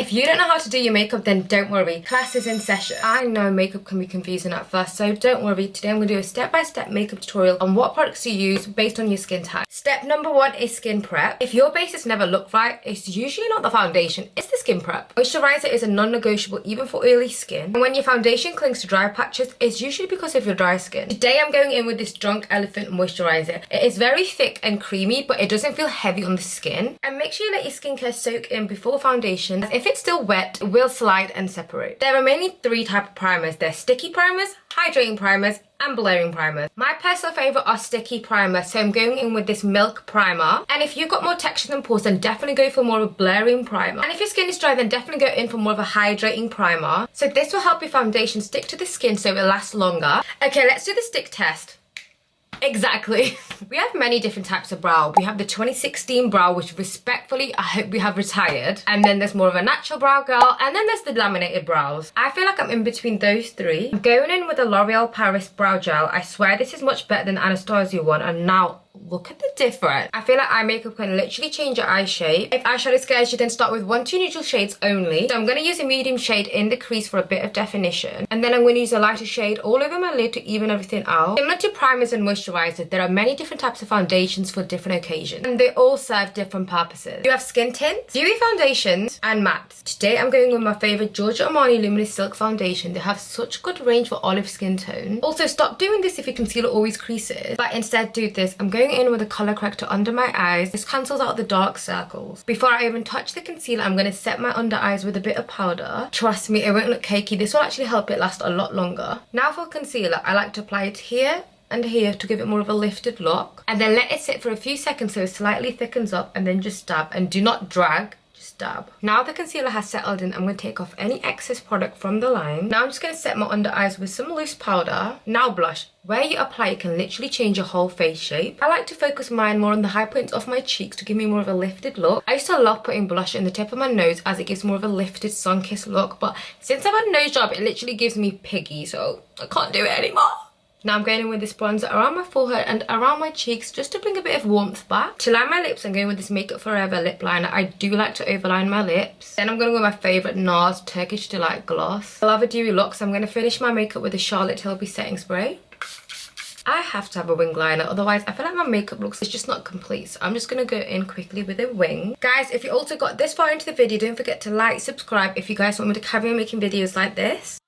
If you don't know how to do your makeup, then don't worry. Class is in session. I know makeup can be confusing at first, so don't worry. Today I'm going to do a step-by-step makeup tutorial on what products to use based on your skin type. Step number 1 is skin prep. If your base has never looked right, it's usually not the foundation, it's the skin prep. Moisturizer is a non-negotiable even for oily skin. And when your foundation clings to dry patches, it's usually because of your dry skin. Today I'm going in with this Drunk Elephant moisturizer. It is very thick and creamy, but it doesn't feel heavy on the skin. And make sure you let your skincare soak in before foundation. If it's still wet, it will slide and separate. There are mainly 3 types of primers. There's sticky primers, hydrating primers, and blurring primers. My personal favourite are sticky primers, so I'm going in with this Milk Primer. And if you've got more texture than pores, then definitely go for more of a blurring primer. And if your skin is dry, then definitely go in for more of a hydrating primer. So this will help your foundation stick to the skin so it lasts longer. Okay, let's do the stick test. Exactly. We have many different types of brow. We have the 2016 brow, which respectfully I hope we have retired. And then there's more of a natural brow girl. And then there's the laminated brows. I feel like I'm in between those 3. I'm going in with the L'Oreal Paris Brow Gel. I swear this is much better than the Anastasia one. And now look at the difference. I feel like eye makeup can literally change your eye shape. If eyeshadow scares you, then start with 1-2 neutral shades only. So I'm going to use a medium shade in the crease for a bit of definition. And then I'm going to use a lighter shade all over my lid to even everything out. Similar to primers and moisturizers, there are many different types of foundations for different occasions. And they all serve different purposes. You have skin tints, dewy foundations, and mattes. Today I'm going with my favorite Giorgio Armani Luminous Silk Foundation. They have such good range for olive skin tone. Also, stop doing this if your concealer always creases. But instead do this. I'm going in with a color corrector under my eyes. This cancels out the dark circles. Before I even touch the concealer, I'm going to set my under eyes with a bit of powder. Trust me, it won't look cakey. This will actually help it last a lot longer. Now for concealer, I like to apply it here and here to give it more of a lifted look. And then let it sit for a few seconds so it slightly thickens up, and then just dab. And do not drag. Dab. Now the concealer has settled in, I'm going to take off any excess product from the line. Now I'm just going to set my under eyes with some loose powder. Now blush. Where you apply it can literally change your whole face shape. I like to focus mine more on the high points of my cheeks to give me more of a lifted look. I used to love putting blush in the tip of my nose as it gives more of a lifted sun-kissed look, but since I've had a nose job, it literally gives me piggy, so I can't do it anymore. Now I'm going in with this bronzer around my forehead and around my cheeks just to bring a bit of warmth back. To line my lips, I'm going with this Makeup Forever lip liner. I do like to overline my lips. Then I'm going to go with my favourite Nars Turkish Delight gloss. I love a dewy look, so I'm going to finish my makeup with the Charlotte Tilbury setting spray. I have to have a wing liner, otherwise I feel like my makeup looks is just not complete. So I'm just going to go in quickly with a wing. Guys, if you also got this far into the video, don't forget to like, subscribe if you guys want me to carry on making videos like this.